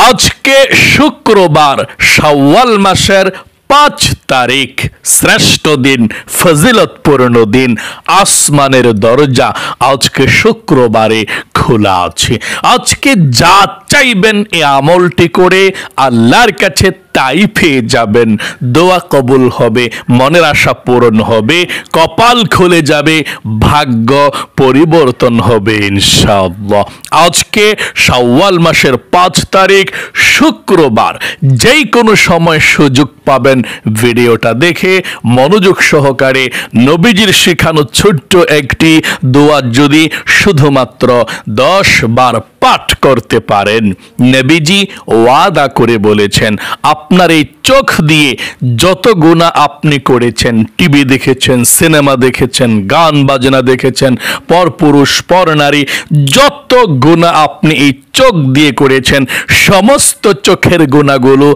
আজকে শুক্রবার শাওয়াল মাসের 5 তারিখ, শ্রেষ্ঠ দিন, ফজিলতপূর্ণ দিন। আসমানের দরজা আজকে শুক্রবারে খোলা আছে। আজকে যা চাইবেন এই আমলটি করে আল্লাহর কাছে তাই পেয়ে যাবেন। দোয়া কবুল হবে, মনের আশা পূরণ হবে, কপাল খুলে যাবে, ভাগ্য পরিবর্তন হবে ইনশাআল্লাহ। আজকে শাওয়াল মাসের 5 তারিখ শুক্রবার, যেই কোনো সময় সুযোগ পাবেন ভিডিওটা দেখে মনোযোগ সহকারে নবীজির শেখানো ছোট্ট একটি দোয়া যদি শুধুমাত্র 10 বার পাঠ করতে পারেন, নবীজি ওয়াদা করে বলেছেন আপনার এই চোখ দিয়ে যত গুনাহ আপনি করেছেন, টিভি দেখেছেন, সিনেমা দেখেছেন, গান বাজনা দেখেছেন, পরপুরুষ পর নারী, যত গুনাহ আপনি এই চোখ দিয়ে করেছেন, সমস্ত চোখের গুনাহগুলো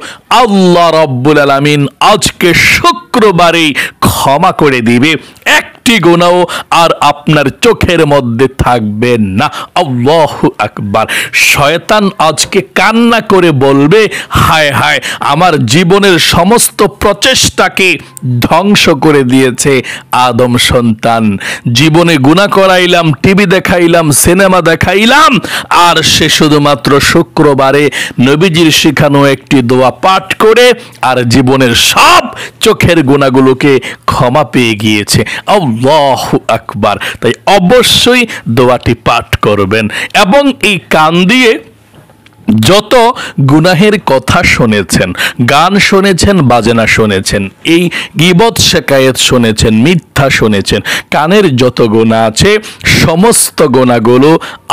আল্লাহ রাব্বুল আলামিন আজকে শুক্রবারেই ক্ষমা করে দিবে। একটি গুনাহ আর আপনার চোখের মধ্যে থাকবে না। আল্লাহু আকবার। শয়তান আজকে কান্না করে বলবে, হায় হায়, আমার জীবনের সমস্ত প্রচেষ্টাকে ধ্বংস করে দিয়েছে আদম সন্তান। জীবনে গুনাহ করাইলাম, টিভি দেখাইলাম, সিনেমা দেখাইলাম, আর সে শুধুমাত্র শুক্রবারে নবীজির শেখানো একটি দোয়া পাঠ করে আর জীবনের সব চোখের গুনাহগুলোকে ক্ষমা পেয়ে গিয়েছে। আল্লাহু আকবার। তাই অবশ্যই দোয়াটি পাঠ করবেন এবং এই কান দিয়ে যত গুনাহের কথা শুনেছেন, গান শুনেছেন, বাজনা শুনেছেন, এই গীবত শিকায়েত শুনেছেন, মিথ্যা শুনেছেন, কানের যত গুনাহ আছে সমস্ত গুনাহগুলো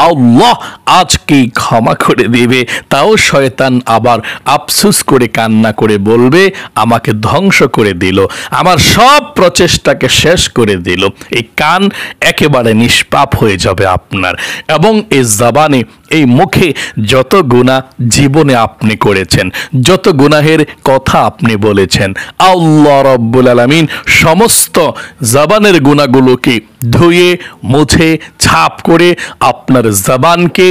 আল্লাহ আজকেই ক্ষমা করে দিবে। তাও শয়তান আবার আফসোস করে কান্না করে বলবে, আমাকে ধ্বংস করে দিল, আমার সব প্রচেষ্টাকে শেষ করে দিল। এই কান একেবারে নিষ্পাপ হয়ে যাবে আপনার। এবং এই জবানে, এই মুখে যত গুনাহ জীবনে আপনি করেছেন, যত গুনাহের কথা আপনি বলেছেন, আল্লাহ রাব্বুল আলামিন সমস্ত জবানের গুনাহগুলোকে ধুয়ে মুছে ছাপ করে আপনার জবানকে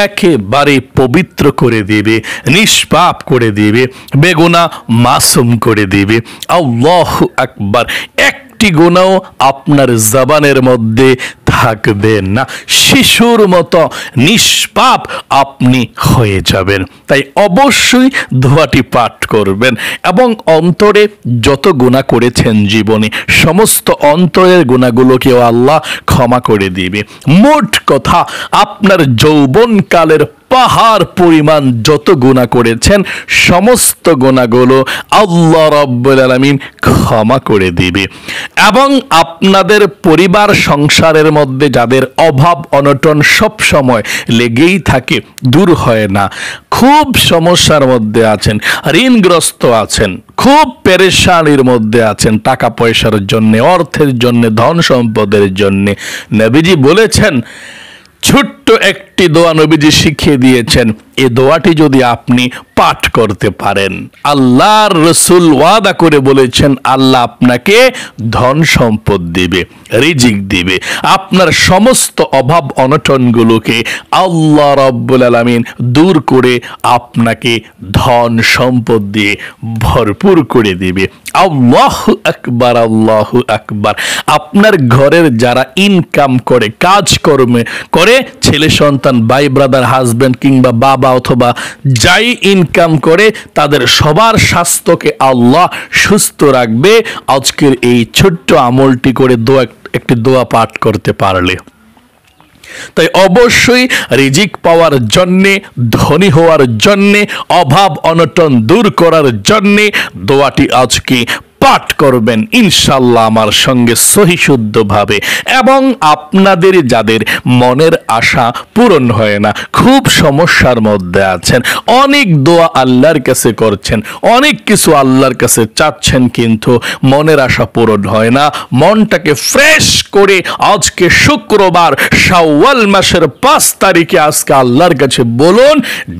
একেবারে পবিত্র করে দিবে, নিষ্পাপ করে দিবে, বেগুনাহ মাসুম করে দিবে। আল্লাহু আকবার। একটি গুনাহ আপনার জবানের মধ্যে থাকবে না। শিশুর মতো নিষ্পাপ আপনি হয়ে যাবেন। তাই অবশ্যই দোয়াটি পাঠ করবেন এবং অন্তরে যত গুনাহ করেছেন জীবনে সমস্ত অন্তরের গুনাহগুলোকেও আল্লাহ ক্ষমা করে দিবে। মোট কথা, আপনার যৌবনকালের পাহাড় পরিমাণ যত গুনাহ করেছেন সমস্ত গুনাহগুলো আল্লাহ রাব্বুল আলামিন ক্ষমা করে দিবে। এবং আপনাদের পরিবার সংসারের মধ্যে যাদের অভাব অনটন সব সময় লেগেই থাকে, দূর হয় না, খুব সমস্যার মধ্যে আছেন, ঋণগ্রস্ত আছেন, খুব পেরেশানির মধ্যে আছেন, টাকা পয়সার জন্য, অর্থের জন্য, ধন সম্পদের জন্য, নবীজি বলেছেন ছোট্ট একটি দোয়া নবীজি শিখিয়ে দিয়েছেন। এই দোয়াটি যদি আপনি পাঠ করতে পারেন, আল্লাহর রাসূল ওয়াদা করে বলেছেন আল্লাহ আপনাকে ধন সম্পদ দিবে, রিজিক দিবে, আপনার সমস্ত অভাব অনটনগুলোকে আল্লাহ রাব্বুল আলামিন দূর করে আপনাকে ধন সম্পদ দিয়ে ভরপুর করে দিবে। আল্লাহু আকবার, আল্লাহু আকবার। আপনার ঘরের যারা ইনকাম করে, কাজকর্মে করে, ছেলে সন্তান, ভাই ব্রাদার, হাজবেন্ড কিংবা বাবা অথবা যাই ইনকাম করে, তাদের সবার স্বাস্থ্যকে আল্লাহ সুস্থ রাখবে আজকের এই ছোট্ট আমলটি করে একটি দোয়া পাঠ করতে পারলে। তাই অবশ্যই রিজিক পাওয়ার জন্যে, ধনী হওয়ার জন্যে, অভাব অনটন দূর করার জন্যে দোয়াটি আজকে পাঠ করবেন ইনশাল্লাহ আমার সঙ্গে সহি শুদ্ধভাবে। এবং আপনাদের যাদের মনের আশা পূরণ হয় না, খুব সমস্যার মধ্যে আছেন, অনেক দোয়া আল্লাহর কাছে করছেন, অনেক কিছু আল্লাহর কাছে চাচ্ছেন, কিন্তু মনের আশা পূরণ হয় না, মনটাকে ফ্রেশ করে আজকে শুক্রবার শাওয়াল মাসের 5 তারিখে আজকে আল্লাহর কাছে বলুন,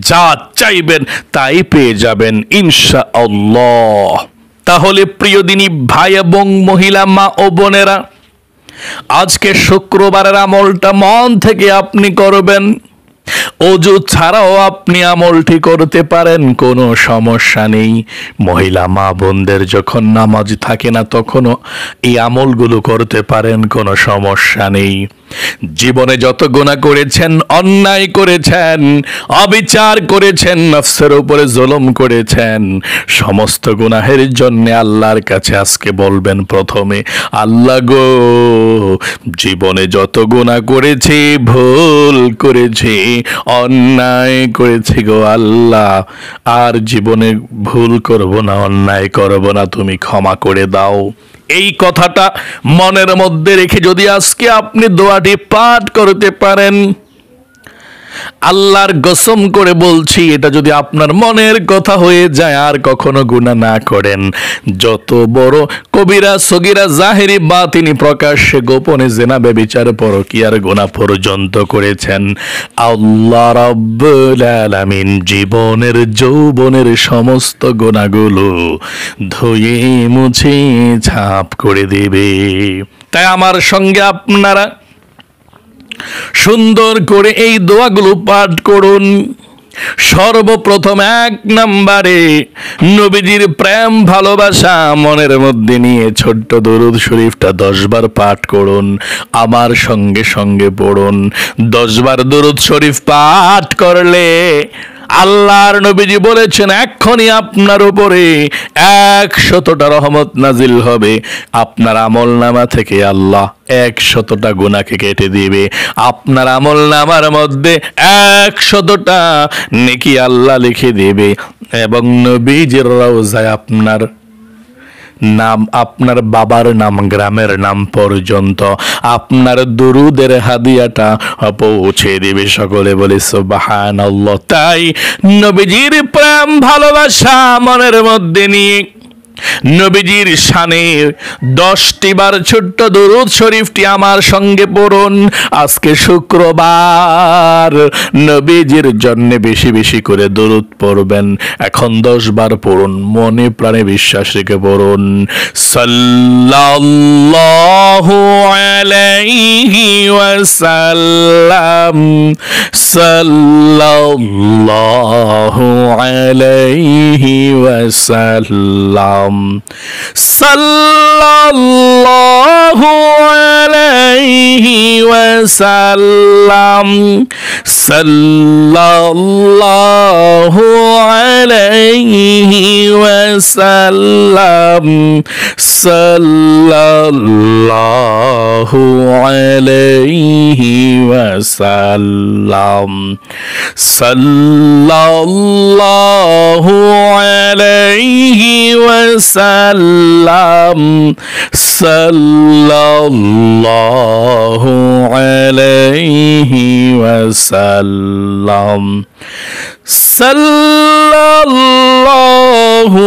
যা চাইবেন তাই পেয়ে যাবেন ইনশাআল্লাহ। তাহলে প্রিয় দিনী ভাই এবং মহিলা, মা ও বোনেরা, আজকে শুক্রবারের আমলটা মন থেকে আপনি করবেন। অজু ছাড়াও আপনি আমলটি করতে পারেন, কোনো সমস্যা নেই। মহিলা মা বোনদের যখন নামাজ থাকে না তখনও এই আমলগুলো করতে পারেন, কোনো সমস্যা নেই। জীবনে যত গুনাহ করেছেন, অন্যায় করেছেন, অবিচার করেছেন, নফসের উপরে জুলুম করেছেন, সমস্ত গুনাহের জন্য আল্লাহর কাছে আজকে বলবেন প্রথমে, আল্লাহ গো, জীবনে যত গুনাহ করেছি, ভুল করেছি, অন্যায় করেছি গো আল্লাহ, আর জীবনে ভুল করব না, অন্যায় করব না, তুমি ক্ষমা করে দাও। এই কথাটা মনের মধ্যে রেখে যদি আজকে আপনি দোয়াটি পাঠ করতে পারেন, আল্লাহর কসম করে বলছি, এটা যদি আপনার মনের কথা হয়ে যায়, আর কখনো গুনাহ না করেন, যত বড় কবিরা সগীরা জাহেরি বাতিনি, প্রকাশ্যে গোপনে জিনা ব্যভিচার পরকীয়ার গুনাহ পর্যন্ত করেছেন, আল্লাহ রাব্বুল আলামিন জীবনের যৌবনের সমস্ত গুনাহগুলো ধুয়ে মুছে ছাপ করে দেবে। তাই আমার সঙ্গে আপনারা সুন্দর করে এই দোয়াগুলো পাঠ করুন। সর্বপ্রথম 1 নম্বরে নবীজির প্রেম ভালোবাসা মনের মধ্যে নিয়ে ছোট্ট দরুদ শরীফটা 10 বার পাঠ করুন। আমার সঙ্গে সঙ্গে পড়ুন। 10 বার দরুদ শরীফ পাঠ করলে আল্লাহর নবীজি বলেছেন, এক্ষুনি আপনার উপরে 100টা রহমত নাজিল হবে। আপনার আমলনামা থেকে আল্লাহ 100টা গুনাহকে কেটে দিবে। আপনার আমলনামার মধ্যে 100টা নেকি আল্লাহ লিখে দিবে, এবং নবীজির রওজায় আপনার নাম, আপনার বাবার নাম, গ্রামের নাম পর্যন্ত আপনার দুরুদের হাদিয়াটা পৌঁছে দিবে। সকলে বলে সুবহানাল্লাহ। তাই নবীজির প্রেম ভালোবাসা মনের মধ্যে নিয়ে নবীজির শানে 10টি বার ছোট্ট দরুদ শরীফটি আমার সঙ্গে পড়ুন। আজকে শুক্রবার, নবীজির জন্য বেশি বেশি করে দরুদ পড়বেন। এখন 10 বার পড়ুন, মনে প্রাণে বিশ্বাস রেখে পড়ুন। সাল্লাল্লাহু আলাইহি ওয়াসাল্লাম, সাল্লাল্লাহু আলাইহি ওয়াসাল্লাম, সাল্লাল্লাহু আলাইহি ওয়াসাল্লাম, সাল্লাল্লাহু আলাইহি ওয়াসাল্লাম, সাল্লাল্লাহু আলাইহি ওয়াসাল্লাম, সাল্লাল্লাহু আলাইহি ওয়াসাল্লাম, সাল্লাল্লাহু আলাইহি ওয়াসাল্লাম, সাল্লাল্লাহু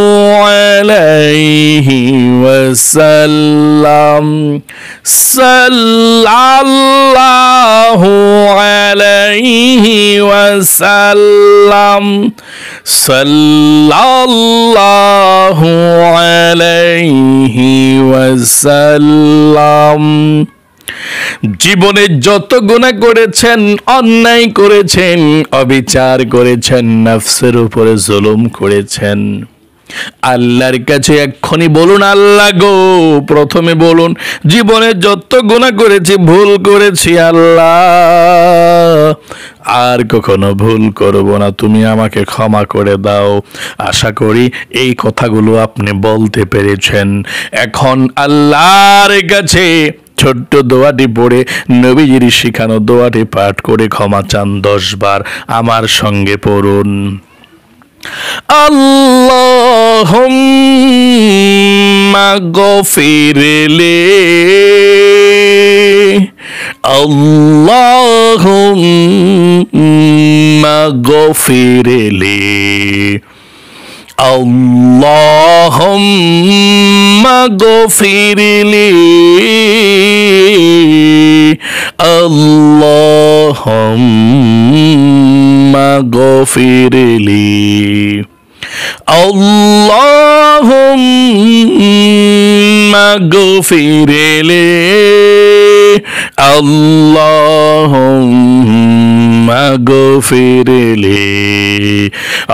আলাইহি ওয়াসাল্লাম, সাল্লাল্লাহু আলাইহি ওয়াসাল্লাম, সাল্লাল্লাহু আলাইহি ওয়াসাল্লাম। জীবনে যত গুনাহ করেছেন, অন্যায় করেছেন, অবিচার করেছেন, নফসের উপরে জুলুম করেছেন, আল্লাহর কাছে এক্ষুনি বলুন, আল্লাহ গো, প্রথমে বলুন, জীবনে যত গুনাহ করেছি, ভুল করেছি আল্লাহ, আর কখনো ভুল করব না, তুমি আমাকে ক্ষমা করে দাও। আশা করি এই কথাগুলো আপনি বলতে পেরেছেন। এখন আল্লাহর কাছে ছোট্ট দোয়াটি পড়ে নবীজির শিখানো দোয়াটি পাঠ করে ক্ষমা চান 10 বার। আমার সঙ্গে পড়ুন। আল্লাহুম্মা গফিরলি, আল্লাহুম্মা গফিরলি, আল্লাহুম্মা গফিরলি, আল্লাহুম্মা গফিরলি, আল্লাহুম্মা গফিরলি, আল্লাহুম্মা اغفر لي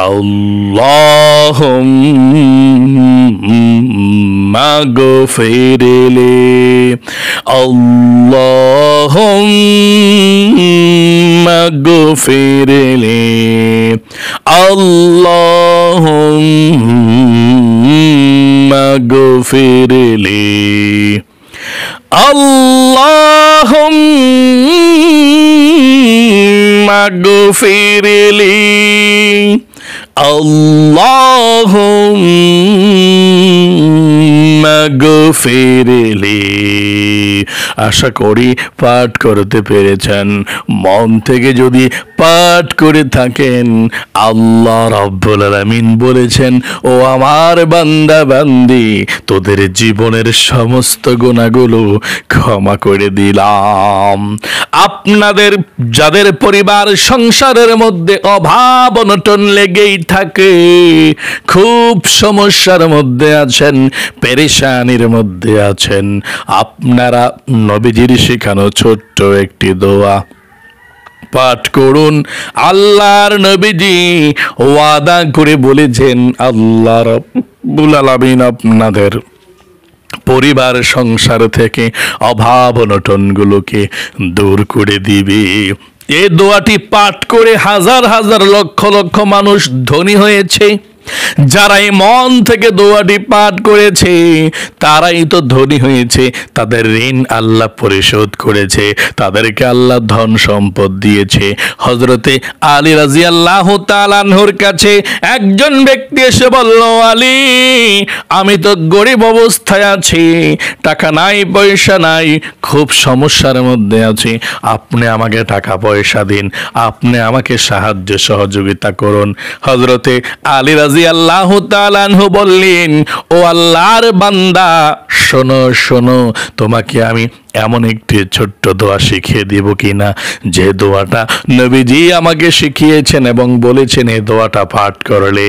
اللهم اغفر لي اللهم اغفر لي اللهم اغفر لي اللهم اغفر لي اللهم اغفر لي। আশা করি পাঠ করতে পেরেছেন। মন থেকে যদি পাঠ করে থাকেন, আল্লাহ রাব্বুল আলামিন বলেছেন, ও আমার বান্দা বান্দি, তোদের জীবনের সমস্ত গুনাহগুলো ক্ষমা করে দিলাম। আপনাদের যাদের পরিবার সংসারের মধ্যে অভাব অনটন লেগেই থাকে, খুব সমস্যার মধ্যে আছেন, পেরেশানির মধ্যে আছেন, আপনারা নবীজির শেখানো ছোট্ট একটি দোয়া পাঠ করুন। আল্লাহর নবীজি ওয়াদা করে বলেছেন, আল্লাহ রাব্বুল আলামিন আপনাদের পরিবার সংসার থেকে অভাব অনটনগুলোকে দূর করে দিবে। এই দোয়াটি পাঠ করে হাজার হাজার লক্ষ লক্ষ মানুষ ধনী হয়েছে। যারাই মন থেকে দোয়াটি পাঠ করেছে তারাই তো ধনী হয়েছে, তাদের ঋণ আল্লাহ পরিশোধ করেছে, তাদেরকে আল্লাহ ধন সম্পদ দিয়েছে। হযরতে আলী রাদিয়াল্লাহু তাআলা আনহুর কাছে একজন ব্যক্তি এসে বলল, আলী, আমি তো গরিব অবস্থায় আছি, টাকা নাই, পয়সা নাই, খুব সমস্যার মধ্যে আছি, আপনি আমাকে টাকা পয়সা দিন, আপনি আমাকে সাহায্য সহযোগিতা করুন। হযরতে আলী রাদিয়াল্লাহু তাআলা আনহু বললেন, ও আল্লাহর বান্দা, শোনো শোনো, তোমাকে আমি এমন একটি ছোট্ট দোয়া শিখিয়ে দিব কিনা, যে দোয়াটা নবীজি আমাকে শিখিয়েছেন এবং বলেছেন এই দোয়াটা পাঠ করলে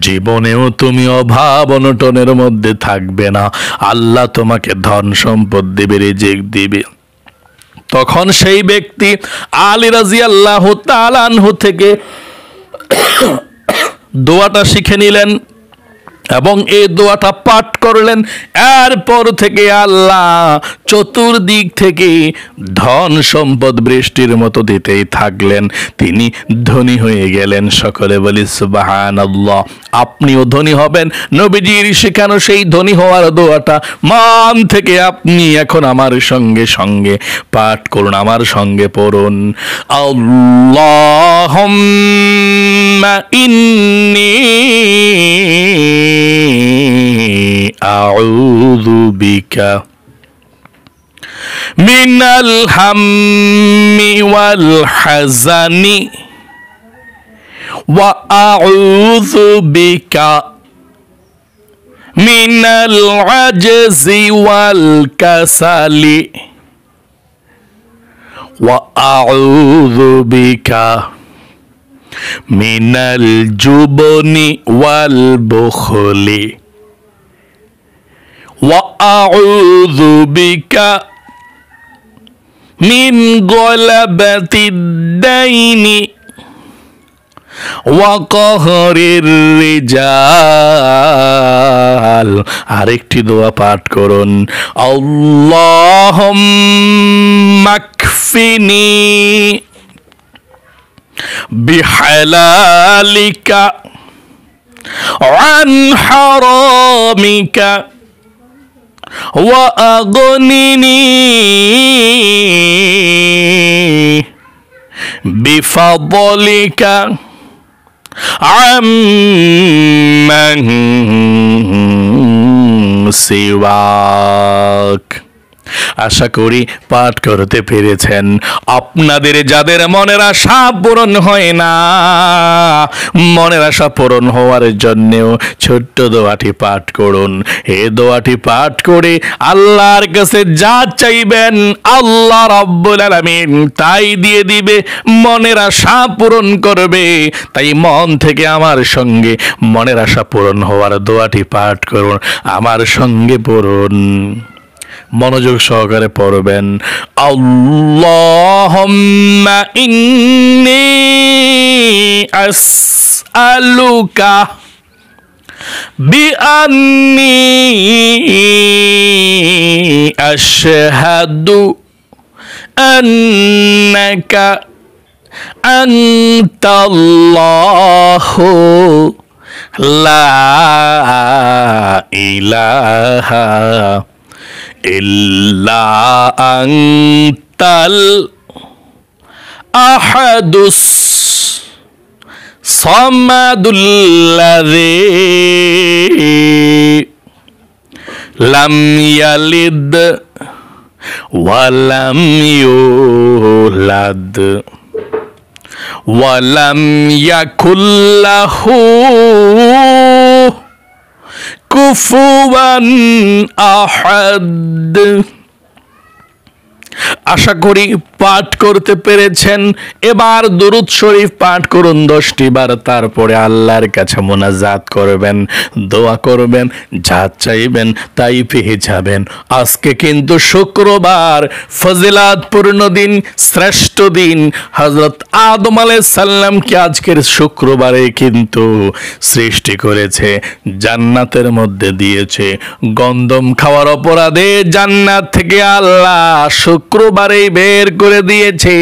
জীবনেও তুমি অভাব অনটনের মধ্যে থাকবে না, আল্লাহ তোমাকে ধন সম্পদ দিবে, রিজিক দিবে। তখন সেই ব্যক্তি আলী রাদিয়াল্লাহু তাআলা আনহু থেকে দোয়াটা শিখে নিলেন এবং এই দোয়াটা পাঠ করলেন। এরপর থেকে আল্লাহ চতুর্দিক থেকে ধন সম্পদ বৃষ্টির মতো দিতেই থাকলেন, তিনি ধনী হয়ে গেলেন। সকলে বলি সুবহানাল্লাহ। আপনিও ধনী হবেন। নবীজির শেখানো সেই ধনী হওয়ার দোয়াটা মন থেকে আপনি এখন আমার সঙ্গে সঙ্গে পাঠ করুন, আমার সঙ্গে পড়ুন। আল্লাহুম্মা ইন্নী আউযু বিকা মিনাল হাম্মি ওয়াল হাযানি ওয়া আউযু বিকা মিনাল আজজি ওয়াল কাসালি ওয়া আউযু বিকা মিনাল জুবনি ওয়াল বুখলি ওয়া আউযু বিকা মিন গলাবাতিদ দাইনি ওয়া কাহরির রিজাল। আরেকটি দোয়া পাঠ করুন। আল্লাহুম্মা কফিনি বিহালালিকা আন হারামিকা ওয়া আগনিনি বিফাদলিকা আম্মান সিওয়াক। আশা করি পাঠ করতে পেরেছেন। আপনাদের যাদের মনের আশা পূরণ হয় না, মনের আশা পূরণ হওয়ার জন্যেও ছোট্ট দোয়াটি পাঠ করুন। এই দোয়াটি পাঠ করে আল্লাহর কাছে যা চাইবেন আল্লাহ রাব্বুল আলামিন তাই দিয়ে দিবে, মনের আশা পূরণ করবে। তাই মন থেকে আমার সঙ্গে মনের আশা পূরণ হওয়ার দোয়াটি পাঠ করুন, আমার সঙ্গে পড়ুন। মনোযোগ সহকারে পড়বেন। আল্লাহুম্মা ইন্নী আসআলুকা বিআন্নী আশহাদু আন্নাকা আনতাল্লাহু লা ইলাহা ইল্লা আনতাল আহাদুস সামাদুল্লাযী লাম ইয়ালিদ ওয়া লাম ইউলাদ ওয়া লাম ইয়াকুল লাহু কুফুয়ান আহাদ। আশা করি পাঠ করতে পেরেছেন। এবার দুরূদ শরীফ পাঠ করুন 10টি বার, তারপরে আল্লাহর কাছে মোনাজাত করবেন, দোয়া করবেন, যা চাইবেন তাই পেয়ে যাবেন। আজকে কিন্তু শুক্রবার, ফজিলাতপূর্ণ দিন, শ্রেষ্ঠ দিন। হযরত আদম আলাইহিস সালামকে আজকের শুক্রবারে কিন্তু সৃষ্টি করেছে, জান্নাতের মধ্যে দিয়েছে। গন্ধম খাওয়ার অপরাধে জান্নাত থেকে আল্লাহ শুক্রবারেই বের করে দিয়েছে।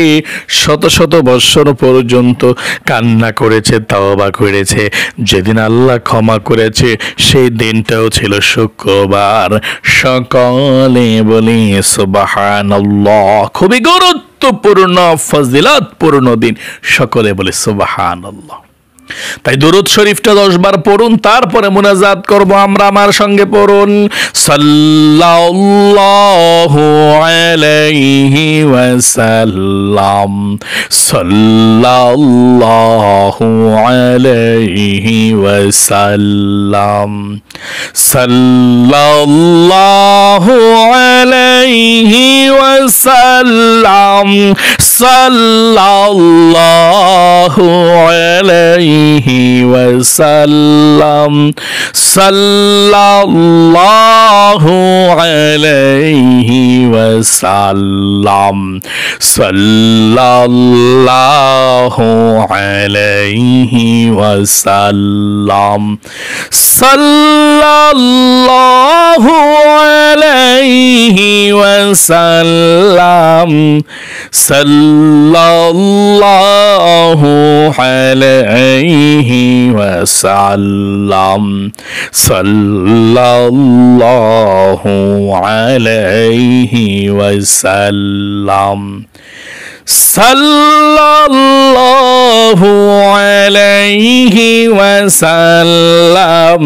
শত শত বৎসর পর্যন্ত কান্না করেছে, তাওবা করেছে। যেদিন আল্লাহ ক্ষমা করেছে সেই দিনটাও ছিল শুক্রবার। সকলে বলি সুবহানাল্লাহ। খুবই গুরুত্বপূর্ণ ফজিলতপূর্ণ দিন, সকলে বলি সুবহানাল্লাহ। তাই দুরূদ শরীফটা 10 বার পড়ুন, তারপরে মুনাজাত করব আমরা। আমার সঙ্গে পড়ুন, সাল্লাল্লাহু আলাইহি ওয়াসাল্লাম, সাল্লাল্লাহু আলাইহি ওয়াসাল্লাম, সাল্লাল্লাহু আলাইহি ওয়াসাল্লাম, সাল্লাল্লাহু আলাইহি ওয়াসাল্লাম, সাল্লাল্লাহু আলাইহি ওয়াসাল্লাম, সাল্লাল্লাহু আলাইহি ওয়াসাল্লাম, সাল্লাল্লাহু আলাইহি ওয়াসাল্লাম, সাল্লাল্লাহু আলাইহি ওয়াসাল্লাম, সাল্লাল্লাহু আলাইহি ওয়াসাল্লাম, সাল্লাল্লাহু আলাইহি ওয়াসাল্লাম।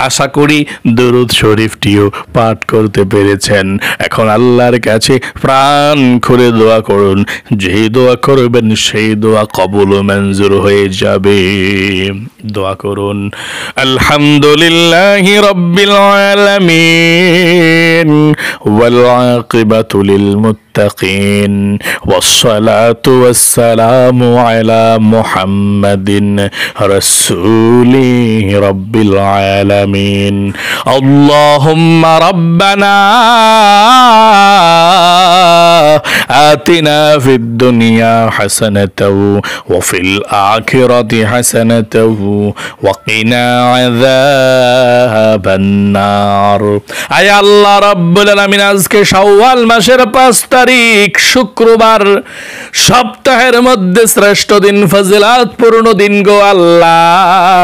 আশা করি দুরূদ শরীফটিও পাঠ করতে পেরেছেন। এখন আল্লাহর কাছে প্রাণ খুলে দোয়া করুন। যেই দোয়া করবেন সেই দোয়া কবুল ও মঞ্জুর হয়ে যাবে। দোয়া করুন, আলহামদুলিল্লাহি রাব্বিল আলামিন ওয়াল আকিবাতু লিল মুত্তাকিন ওয়াসসালাতু ওয়াসসালামু আলা মুহাম্মাদিন রাসূলি রাব্বিল আলামিন। আল্লাহুম্মা রাব্বানা আতিনা ফিদ দুনিয়া হাসানাতাও ওয়া ফিল আখিরাতি হাসানাতাও ওয়া কিনা আযাবান নার। আয় আল্লাহ রাব্বুল আলামিন, আজকে শাওয়াল মাসের 5 তারিখ শুক্রবার, সপ্তাহের মধ্যে শ্রেষ্ঠ দিন, ফজিলাতপূর্ণ দিন গো আল্লাহ।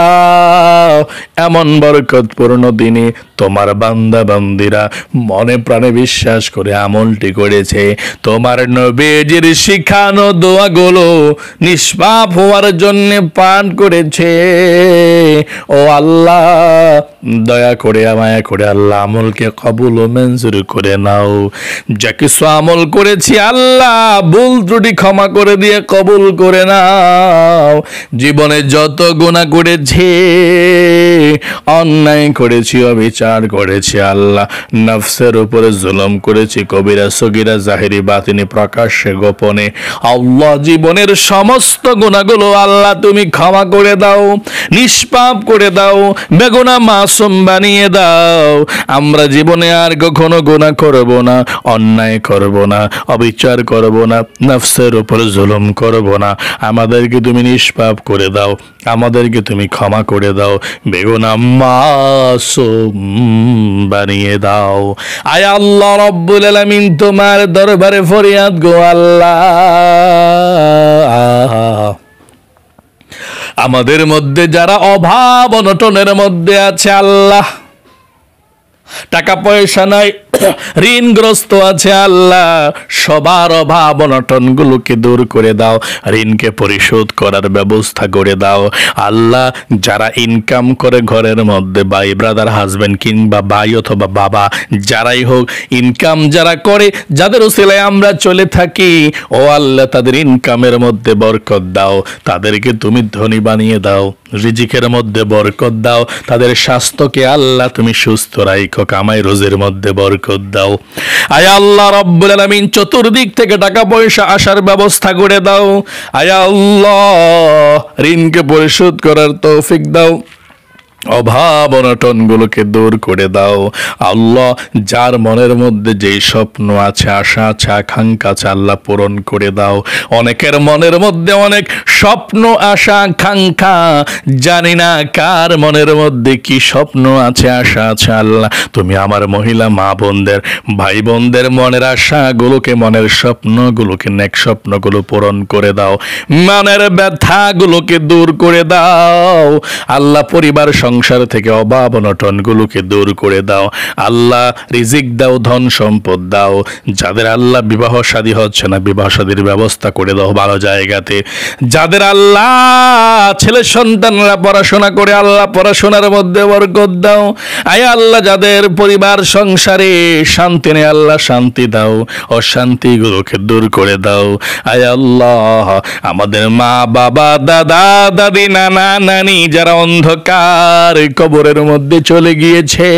এমন বরকতপূর্ণ দিনে তোমার বান্দা বান্দিরা মনে প্রাণে বিশ্বাস করে আমলটি করেছে। তোমার নবীজির শিখানো দোয়াগুলো নিষ্পাপ হওয়ার জন্য পাঠ করেছে। ও আল্লাহ, দয়া করে মায়া করে আল্লাহ আমলকে কবুল ও মঞ্জুর করে নাও। যা কিছু আমল করেছি আল্লাহ, ভুল ত্রুটি ক্ষমা করে দিয়ে কবুল করে নাও। জীবনে যত গুনাহ করেছি অন্যায় করেছি, অবিচার করেছি আল্লাহ, নফসের উপরে জুলুম করেছি, কবিরা সগীরা জাহেরি বাতিনি প্রকাশ্যে গোপনে। আল্লাহ জীবনের সমস্ত গুনাহগুলো আল্লাহ তুমি ক্ষমা করে দাও, নিষ্পাপ করে দাও, বেগুনাহ মাসুম বানিয়ে দাও। আমরা জীবনে আর কখনো গুনাহ করব না, অন্যায় করব না, অবিচার করব না, নফসের উপরে জুলুম করব না। আমাদেরকে তুমি নিষ্পাপ করে দাও, আমাদেরকে তুমি ক্ষমা করে দাও, বেগুনাহ মাসুম বানিয়ে দাও। আয় আল্লাহ রব্বুল আলামিন, তোমার দরবারে ফরিয়াদ গো আল্লাহ, আমাদের মধ্যে যারা অভাব অনটনের মধ্যে আছে আল্লাহ, টাকা পয়সা নাই, ঋণগ্রস্ত আছে আল্লাহ, সবার অভাব অনটন গুলোকে দূর করে দাও, ঋণকে পরিশোধ করার ব্যবস্থা করে দাও আল্লাহ। যারা ইনকাম করে ঘরের মধ্যে, ভাই ব্রাদার হাজবেন্ড কিংবা ভাই অথবা বাবা যারাই হোক, ইনকাম যারা করে, যাদের উসিলায় আমরা চলে থাকি, ও আল্লাহ তাদের ইনকামের মধ্যে বরকত দাও, তাদেরকে তুমি ধনী বানিয়ে দাও, রিজিকের মধ্যে বরকত দাও, তাদের স্বাস্থ্যকে আল্লাহ তুমি সুস্থ রাখো, কামাই রোজের মধ্যে বরকত দাও। আয় আল্লাহ রব্বুল আলামিন, চতুর্দিক থেকে টাকা পয়সা আসার ব্যবস্থা করে দাও। আয় আল্লাহ ঋণকে পরিশোধ করার তৌফিক দাও, অভাব অনটন গুলোকে দূর করে দাও আল্লাহ। যার মনের মধ্যে যেই স্বপ্ন আছে, আশা আছে, আকাঙ্ক্ষা আছে আল্লাহ পূরণ করে দাও। অনেকের মনের মধ্যে অনেক স্বপ্ন, আশা, আকাঙ্ক্ষা, জানি না কার মনের মধ্যে কি স্বপ্ন আছে, আশা আছে আল্লাহ তুমি আমার মহিলা মা বোনদের, ভাই বোনদের মনের আশাগুলোকে, মনের স্বপ্নগুলোকে, নেক স্বপ্নগুলো পূরণ করে দাও, মনের ব্যথাগুলোকে দূর করে দাও আল্লাহ। পরিবার সংসার থেকে অভাব অনটন গুলোকে দূর করে দাও আল্লাহ। রিজিক দাও, ধন সম্পদ দাও। যাদের আল্লাহ বিবাহ শাদী হচ্ছে না, বিবাহ শাদীর ব্যবস্থা করে দাও ভালো জায়গাতে। যাদের আল্লাহ ছেলে সন্তানরা পড়াশোনা করে, আল্লাহ পড়াশোনার মধ্যে বরকত দাও। আয় আল্লাহ যাদের পরিবার সংসারে শান্তি নেই, আল্লাহ শান্তি দাও, অশান্তি গুলোকে দূর করে দাও। আয় আল্লাহ আমাদের মা বাবা, দাদা দাদি, নানা নানি যারা অন্ধকার কবরের মধ্যে চলে গিয়েছে,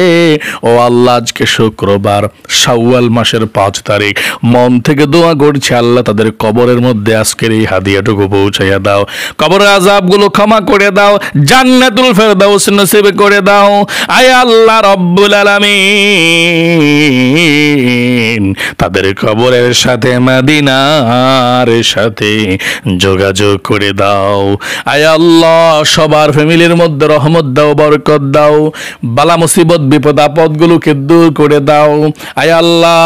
ও আল্লাহ আজকে শুক্রবার, শাওয়াল মাসের 5 তারিখ, মন থেকে দোয়া করছে আল্লাহ তাদের কবরের মধ্যে আজকের এই হাদিয়াটুকু পৌঁছাইয়া দাও, কবরের আযাবগুলো ক্ষমা করে দাও, জান্নাতুল ফেরদাউস নসিব করে দাও। আয় আল্লাহ রব্বুল আলামিন তাদের কবরের সাথে মদিনার সাথে যোগাযোগ করে দাও। আয় আল্লাহ সবার ফ্যামিলির মধ্যে রহমত দাও, বরকত দাও, বালা মুসিবত বিপদ আপদ গুলোকে দূর করে দাও। আয় আল্লাহ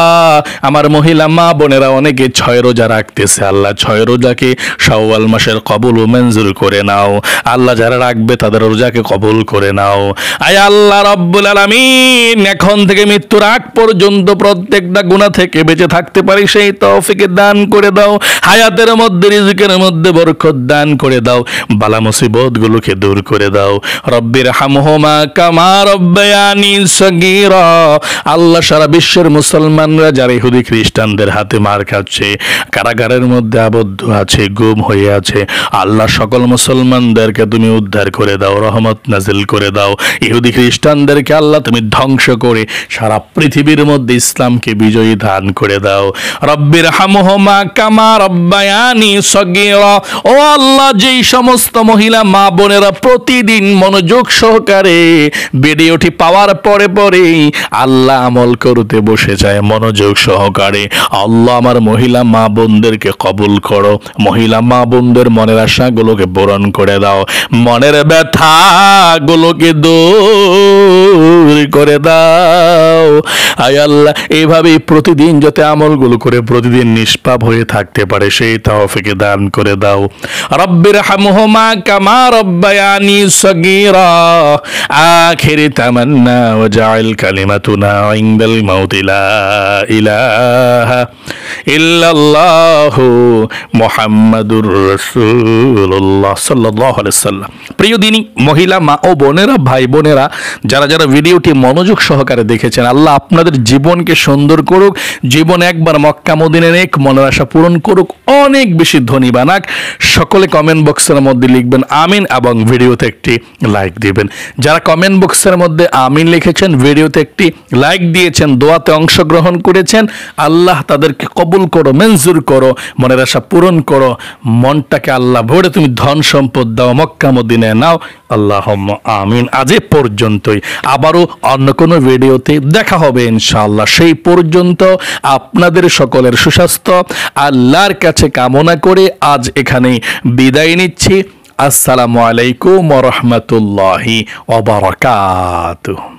আমার মহিলা মা বোনেরা অনেকে 6 রোজা রাখতেছে আল্লাহ, 6 রোজাকে শাওয়াল মাসের কবুল ও মঞ্জুর করে নাও আল্লাহ। যারা রাখবে তাদের রোজাকে কবুল করে নাও। আয় আল্লাহ রব্বুল আলামিন এখন থেকে মৃত্যুর আগ পর্যন্ত প্রত্যেকটা গুনাহ থেকে বেঁচে থাকতে পারি সেই তৌফিক দান করে দাও। হায়াতের মধ্যে, রিজিকের মধ্যে বরকত দান করে দাও, বালা মুসিবত গুলোকে দূর করে দাও। রব্বির হামহুমা কামা রব্বায়ানি সগীরা। আল্লাহ সারা বিশ্বের মুসলমানরা যারা ইহুদি খ্রিস্টানদের হাতে মার খাচ্ছে, কারাগারের মধ্যে আবদ্ধ আছে, গুম হয়ে আছে, আল্লাহ সকল মুসলমানদেরকে তুমি উদ্ধার করে দাও, রহমত নাজিল করে দাও। ইহুদি খ্রিস্টানদেরকে আল্লাহ তুমি ধ্বংস করে সারা পৃথিবীর মধ্যে ইসলামকে বিজয়ী দান করে দাও। রব্বির হামহুমা কামা রব্বায়ানি সগীরা। ও আল্লাহ যেই সমস্ত মহিলা মা বোনেরা প্রতিদিন মনোযোগ সহকারে ভিডিওটি পাওয়ার পরে পরেই আল্লাহ আমল করতে বসে যায় মনোযোগ সহকারে, আল্লাহ আমার মহিলা মা বোনদেরকে কবুল করো, মহিলা মা বোনদের মনের আশাগুলোকে পূরণ করে দাও, মনের ব্যথাগুলোকে দূর করে দাও। আয় আল্লাহ এইভাবেই প্রতিদিন যাতে আমলগুলো করে প্রতিদিন নিষ্পাপ হয়ে থাকতে পারে সেই তৌফিক দান করে দাও। রব্বির হামহুমা কামা রব্বায়ানি সগীরা। আখির তামান্না ওয়াজআল কালিমাতুনা ইনদাল মাউতি লা ইলাহা ইল্লাল্লাহু মুহাম্মাদুর রাসূলুল্লাহ সাল্লাল্লাহু আলাইহি ওয়াসাল্লাম। প্রিয় দিনী মহিলা মা ও বোনেরা, ভাই বোনেরা, যারা যারা ভিডিও ভিডিওটি মনোযোগ সহকারে দেখেছেন। আল্লাহ আপনাদের জীবনকে সুন্দর করুক, জীবন একবার মক্কা মদিনা নেক, মনের আশা পূরণ করুক, অনেক বেশি ধনী বানাক। সকলে কমেন্ট বক্সের মধ্যে লিখবেন আমিন এবং ভিডিওতে একটি লাইক দিবেন। যারা কমেন্ট বক্সের মধ্যে আমিন লিখেছেন, ভিডিওতে একটি লাইক দিয়েছেন, দোয়াতে অংশগ্রহণ করেছেন, আল্লাহ তাদেরকে কবুল করো, মঞ্জুর করো, মনের আশা পূরণ করো, মনটাকে আল্লাহ ভরে তুমি ধন সম্পদ দাও, মক্কা মদিনায় নাও। আল্লাহুম্মা আমিন। আজ এ পর্যন্তই, আবারও অন্য কোনো ভিডিওতে দেখা হবে ইনশাআল্লাহ। সেই পর্যন্ত আপনাদের সকলের সুস্বাস্থ্য আল্লাহর কাছে কামনা করে আজ এখানেই বিদায় নিচ্ছি। আসসালামু আলাইকুম ওয়া রাহমাতুল্লাহি ওয়া বারাকাতুহু।